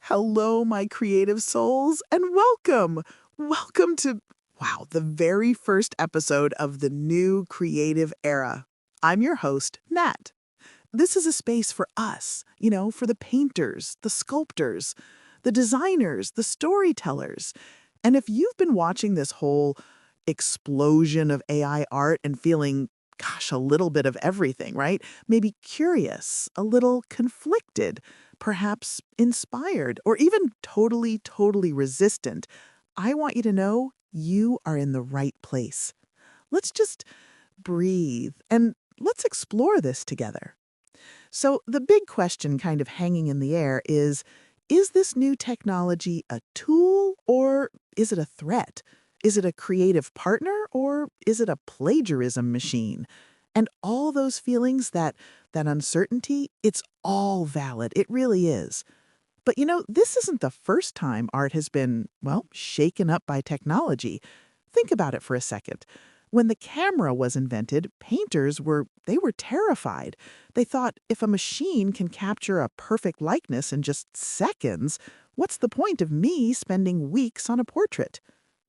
Hello, my creative souls, and welcome! Welcome to, wow, the very first episode of the new creative era. I'm your host, Nat. This is a space for us, for the painters, the sculptors, the designers, the storytellers. And if you've been watching this whole explosion of AI art and feeling, gosh, a little bit of everything, right? Maybe curious, a little conflicted, perhaps inspired, or even totally resistant, I want you to know you are in the right place. Let's just breathe and let's explore this together. So, the big question kind of hanging in the air is this new technology a tool or is it a threat? Is it a creative partner or is it a plagiarism machine? And all those feelings, that uncertainty, it's all valid. It really is. But this isn't the first time art has been, well, shaken up by technology. Think about it for a second. When the camera was invented, painters were terrified. They thought if a machine can capture a perfect likeness in just seconds, what's the point of me spending weeks on a portrait?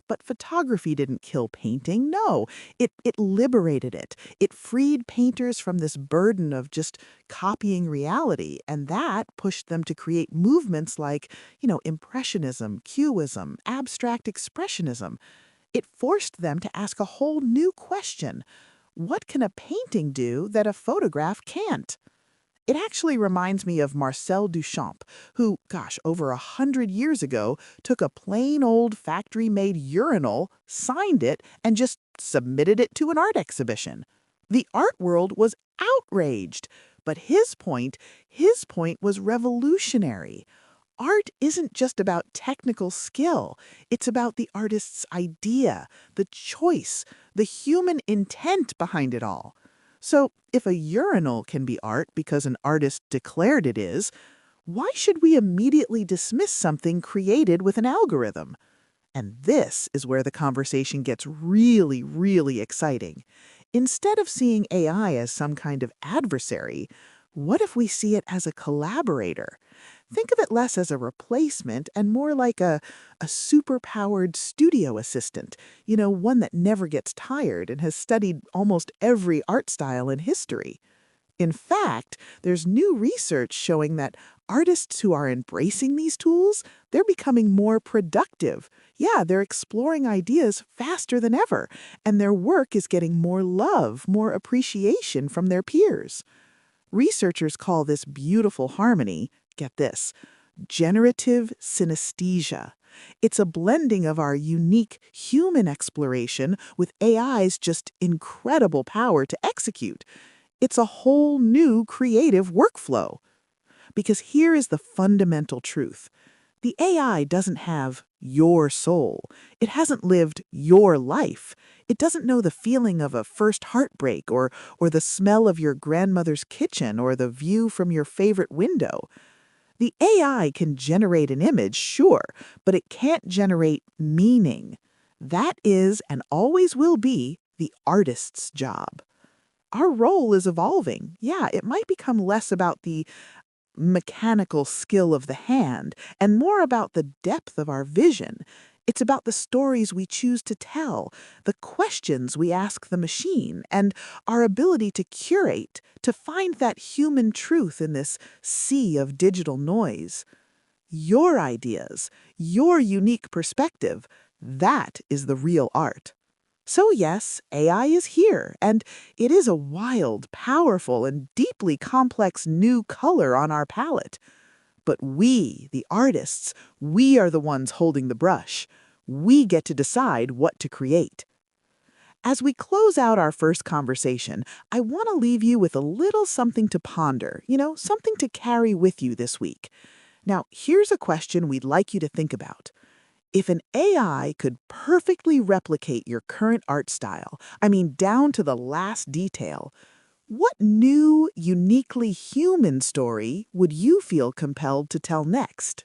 But photography didn't kill painting. No, it liberated it. It freed painters from this burden of just copying reality, and that pushed them to create movements like, Impressionism, Cubism, abstract expressionism. It forced them to ask a whole new question. What can a painting do that a photograph can't? It actually reminds me of Marcel Duchamp, who, gosh, over 100 years ago, took a plain old factory-made urinal, signed it, and just submitted it to an art exhibition. The art world was outraged, but his point was revolutionary. Art isn't just about technical skill. It's about the artist's idea, the choice, the human intent behind it all. So, if a urinal can be art because an artist declared it is, why should we immediately dismiss something created with an algorithm? And this is where the conversation gets really exciting. Instead of seeing AI as some kind of adversary, what if we see it as a collaborator? Think of it less as a replacement and more like a superpowered studio assistant, one that never gets tired and has studied almost every art style in history. In fact, there's new research showing that artists who are embracing these tools, they're becoming more productive. Yeah, they're exploring ideas faster than ever, and their work is getting more love, more appreciation from their peers. Researchers call this beautiful harmony, get this, generative synesthesia. It's a blending of our unique human exploration with AI's just incredible power to execute. It's a whole new creative workflow. Because here is the fundamental truth. The AI doesn't have your soul. It hasn't lived your life. It doesn't know the feeling of a first heartbreak or the smell of your grandmother's kitchen or the view from your favorite window. The AI can generate an image, sure, but it can't generate meaning. That is and always will be the artist's job. Our role is evolving. Yeah, it might become less about the mechanical skill of the hand and more about the depth of our vision. It's about the stories we choose to tell, the questions we ask the machine, and our ability to curate, to find that human truth in this sea of digital noise. Your ideas, your unique perspective, that is the real art. So yes, AI is here, and it is a wild, powerful, and deeply complex new color on our palette. But we, the artists, we are the ones holding the brush. We get to decide what to create. As we close out our first conversation, I want to leave you with a little something to ponder, something to carry with you this week. Now, here's a question we'd like you to think about. If an AI could perfectly replicate your current art style, I mean down to the last detail, what new, uniquely human story would you feel compelled to tell next?